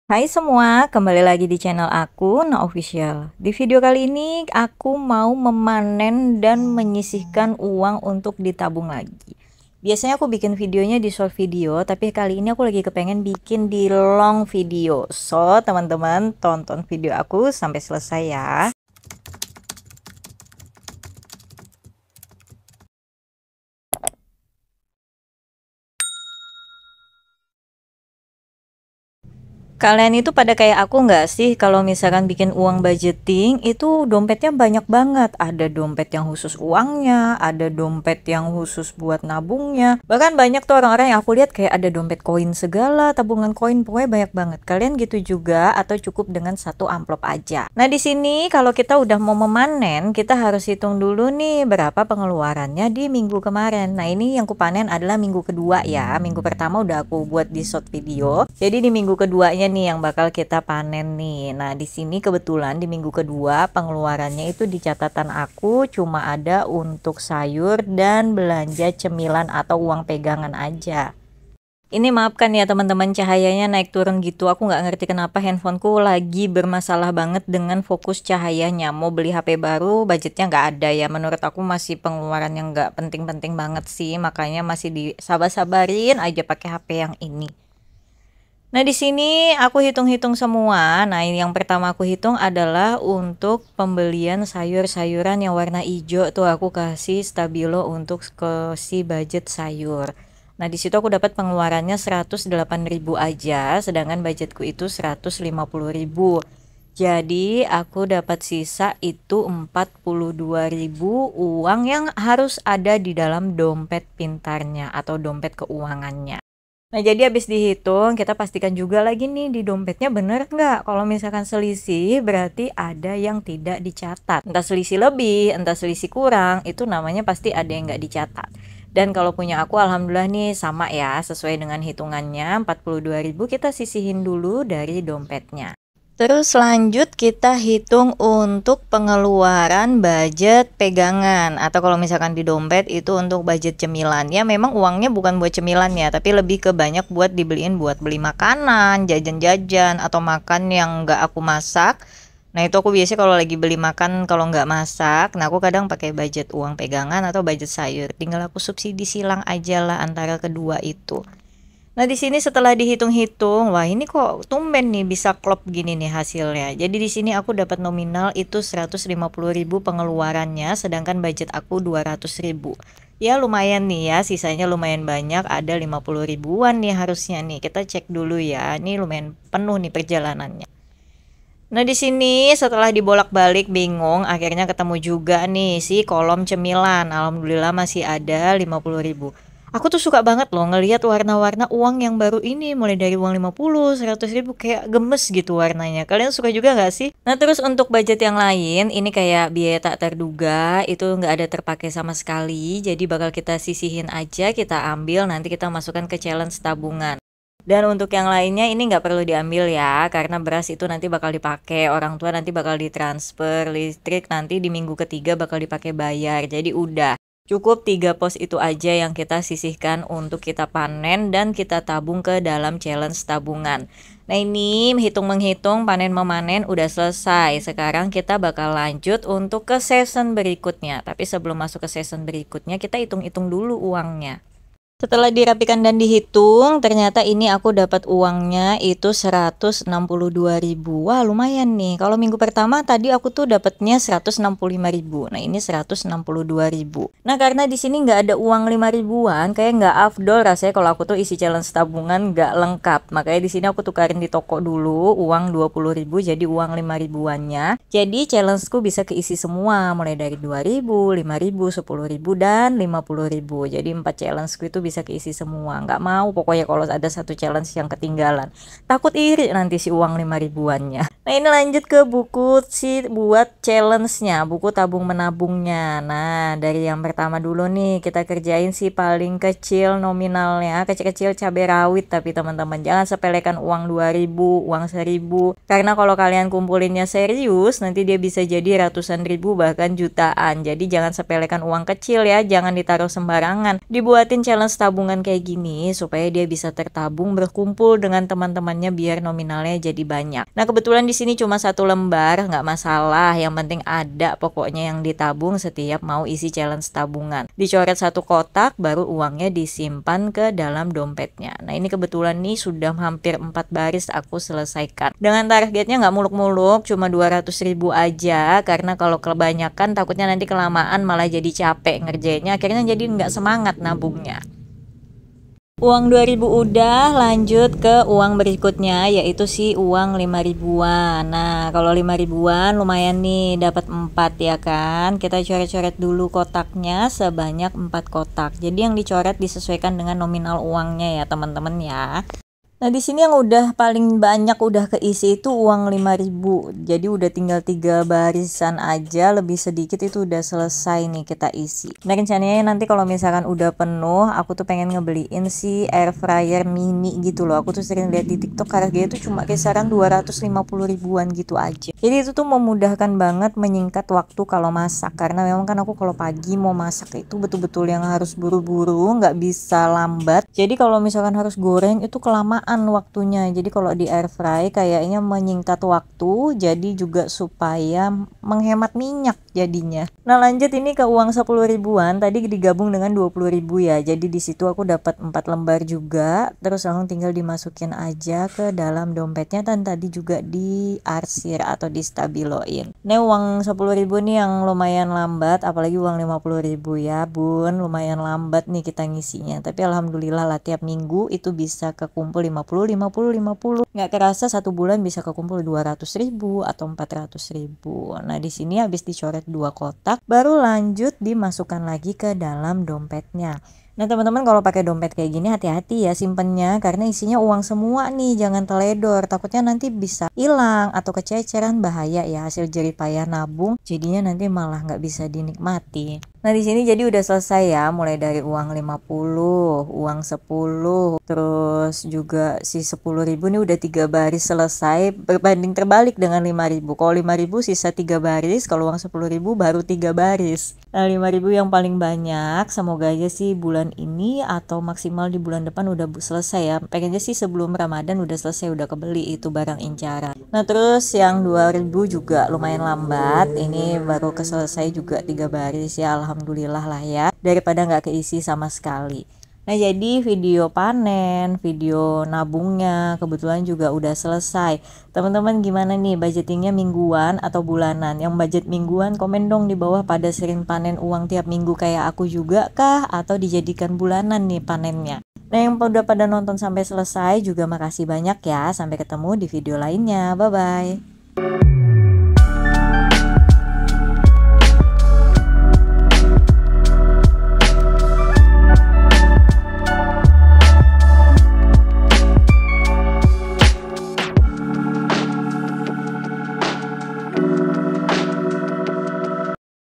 Hai semua, kembali lagi di channel aku, No Official. Di video kali ini aku mau memanen dan menyisihkan uang untuk ditabung lagi. Biasanya aku bikin videonya di short video, tapi kali ini aku lagi kepengen bikin di long video. So, teman-teman tonton video aku sampai selesai ya. Kalian itu pada kayak aku nggak sih kalau misalkan bikin uang budgeting itu dompetnya banyak banget. Ada dompet yang khusus uangnya, ada dompet yang khusus buat nabungnya. Bahkan banyak tuh orang-orang yang aku lihat kayak ada dompet koin segala, tabungan koin, pokoknya banyak banget. Kalian gitu juga atau cukup dengan satu amplop aja? Nah, di sini kalau kita udah mau memanen, kita harus hitung dulu nih berapa pengeluarannya di minggu kemarin. Nah, ini yang kupanen adalah minggu kedua ya. Minggu pertama udah aku buat di short video. Jadi di minggu keduanya nih yang bakal kita panen nih. Nah, di sini kebetulan di minggu kedua pengeluarannya itu di catatan aku cuma ada untuk sayur dan belanja cemilan atau uang pegangan aja. Ini maafkan ya teman-teman, cahayanya naik turun gitu. Aku nggak ngerti kenapa handphoneku lagi bermasalah banget dengan fokus cahayanya. Mau beli HP baru, budgetnya nggak ada ya. Menurut aku masih pengeluaran yang nggak penting-penting banget sih. Makanya masih disabar-sabarin aja pakai HP yang ini. Nah, di sini aku hitung-hitung semua. Nah, ini yang pertama aku hitung adalah untuk pembelian sayur-sayuran yang warna hijau tuh aku kasih stabilo untuk ke si budget sayur. Nah, di situ aku dapat pengeluarannya 108.000 aja, sedangkan budgetku itu 150.000. Jadi, aku dapat sisa itu 42.000 uang yang harus ada di dalam dompet pintarnya atau dompet keuangannya. Nah, jadi habis dihitung, kita pastikan juga lagi nih di dompetnya bener nggak. Kalau misalkan selisih, berarti ada yang tidak dicatat. Entah selisih lebih, entah selisih kurang, itu namanya pasti ada yang nggak dicatat. Dan kalau punya aku, alhamdulillah nih sama ya, sesuai dengan hitungannya, 42.000 kita sisihin dulu dari dompetnya. Terus lanjut kita hitung untuk pengeluaran budget pegangan atau kalau misalkan di dompet itu untuk budget cemilan. Ya memang uangnya bukan buat cemilan ya, tapi lebih ke banyak buat dibeliin buat beli makanan, jajan-jajan atau makan yang nggak aku masak. Nah, itu aku biasanya kalau lagi beli makan kalau nggak masak, nah aku kadang pakai budget uang pegangan atau budget sayur. Tinggal aku subsidi silang aja lah antara kedua itu. Nah, di sini setelah dihitung-hitung, wah ini kok tumben nih bisa klop gini nih hasilnya. Jadi di sini aku dapat nominal itu 150.000 pengeluarannya, sedangkan budget aku 200.000. Ya lumayan nih ya, sisanya lumayan banyak, ada 50 ribuan nih harusnya nih. Kita cek dulu ya, ini lumayan penuh nih perjalanannya. Nah, di sini setelah dibolak-balik bingung, akhirnya ketemu juga nih si kolom cemilan. Alhamdulillah masih ada 50.000. Aku tuh suka banget loh ngelihat warna-warna uang yang baru ini, mulai dari uang 50, 100.000 kayak gemes gitu warnanya. Kalian suka juga gak sih? Nah, terus untuk budget yang lain, ini kayak biaya tak terduga, itu nggak ada terpakai sama sekali. Jadi bakal kita sisihin aja, kita ambil, nanti kita masukkan ke challenge tabungan. Dan untuk yang lainnya ini nggak perlu diambil ya, karena beras itu nanti bakal dipakai, orang tua nanti bakal ditransfer, listrik nanti di minggu ketiga bakal dipakai bayar. Jadi udah, cukup 3 pos itu aja yang kita sisihkan untuk kita panen dan kita tabung ke dalam challenge tabungan. Nah, ini hitung-menghitung panen memanen udah selesai. Sekarang kita bakal lanjut untuk ke season berikutnya. Tapi sebelum masuk ke season berikutnya, kita hitung-hitung dulu uangnya. Setelah dirapikan dan dihitung, ternyata ini aku dapat uangnya itu 162.000. Wah, lumayan nih. Kalau minggu pertama tadi aku tuh dapatnya 165.000. Nah, ini 162.000. Nah, karena di sini nggak ada uang 5 ribuan, kayak nggak afdol rasanya kalau aku tuh isi challenge tabungan nggak lengkap. Makanya di sini aku tukarin di toko dulu uang 20.000 jadi uang 5 ribuannya. Jadi challengeku bisa keisi semua, mulai dari 2.000, 5.000, 10.000 dan 50.000. Jadi 4 challengeku itu bisa keisi semua. Nggak mau pokoknya kalau ada satu challenge yang ketinggalan. Takut iri nanti si uang 5 ribuannya. Nah ini lanjut ke buku buat challenge-nya, buku tabung menabungnya. Nah dari yang pertama dulu nih, kita kerjain si paling kecil nominalnya, kecil-kecil cabai rawit. Tapi teman-teman jangan sepelekan uang 2000, uang 1000. Karena kalau kalian kumpulinnya serius, nanti dia bisa jadi ratusan ribu bahkan jutaan. Jadi jangan sepelekan uang kecil ya, jangan ditaruh sembarangan. Dibuatin challenge tabungan kayak gini supaya dia bisa tertabung berkumpul dengan teman-temannya biar nominalnya jadi banyak. Nah kebetulan di sini cuma 1 lembar, nggak masalah, yang penting ada pokoknya yang ditabung setiap mau isi challenge tabungan. Dicoret 1 kotak, baru uangnya disimpan ke dalam dompetnya. Nah ini kebetulan nih sudah hampir 4 baris aku selesaikan. Dengan targetnya nggak muluk-muluk, cuma 200.000 aja, karena kalau kebanyakan takutnya nanti kelamaan malah jadi capek ngerjainnya, akhirnya jadi nggak semangat nabungnya. Uang 2000 udah, lanjut ke uang berikutnya yaitu si uang 5 ribuan. Nah kalau 5 ribuan lumayan nih, dapat 4 ya kan. Kita coret-coret dulu kotaknya sebanyak 4 kotak. Jadi yang dicoret disesuaikan dengan nominal uangnya ya teman-teman ya. Nah di sini yang udah paling banyak udah keisi itu uang 5.000. Jadi udah tinggal 3 barisan aja, lebih sedikit itu udah selesai nih kita isi. Nah rencananya nanti kalau misalkan udah penuh, aku tuh pengen ngebeliin si air fryer mini gitu loh. Aku tuh sering lihat di TikTok harganya tuh cuma kisaran 250 ribuan gitu aja. Jadi itu tuh memudahkan banget, menyingkat waktu kalau masak. Karena memang kan aku kalau pagi mau masak itu betul-betul yang harus buru-buru, nggak bisa lambat. Jadi kalau misalkan harus goreng itu kelamaan waktunya. Jadi kalau di air fry kayaknya menyingkat waktu, jadi juga supaya menghemat minyak jadinya. Nah lanjut ini ke uang 10 ribuan, tadi digabung dengan 20 ribu ya. Jadi di situ aku dapat 4 lembar juga, terus langsung tinggal dimasukin aja ke dalam dompetnya, dan tadi juga diarsir atau distabiloin. Nah uang 10 ribu nih yang lumayan lambat, apalagi uang 50 ribu ya bun, lumayan lambat nih kita ngisinya. Tapi alhamdulillah lah tiap minggu itu bisa kekumpul 50. Nggak kerasa 1 bulan bisa kekumpul 200 ribu atau 400 ribu. Nah di sini habis dicoret 2 kotak, baru lanjut dimasukkan lagi ke dalam dompetnya. Nah teman-teman kalau pakai dompet kayak gini hati-hati ya simpennya, karena isinya uang semua nih, jangan teledor, takutnya nanti bisa hilang atau kececeran, bahaya ya, hasil jerih payah nabung jadinya nanti malah nggak bisa dinikmati. Nah di sini jadi udah selesai ya, mulai dari uang 50, uang 10, terus juga si 10 ribu nih udah 3 baris selesai, berbanding terbalik dengan 5 ribu. Kalau 5 ribu sisa 3 baris, kalau uang 10 ribu baru 3 baris. Nah 5 ribu yang paling banyak, semoga aja sih bulan ini atau maksimal di bulan depan udah selesai ya. Pengennya sih sebelum Ramadan udah selesai, udah kebeli itu barang incaran. Nah terus yang 2000 juga lumayan lambat, ini baru keselesai juga 3 baris ya, alhamdulillah lah ya, daripada nggak keisi sama sekali. Nah jadi video panen, video nabungnya kebetulan juga udah selesai. Teman-teman gimana nih budgetingnya, mingguan atau bulanan? Yang budget mingguan komen dong di bawah, pada sering panen uang tiap minggu kayak aku juga kah? Atau dijadikan bulanan nih panennya? Nah yang udah pada nonton sampai selesai juga makasih banyak ya. Sampai ketemu di video lainnya, bye-bye.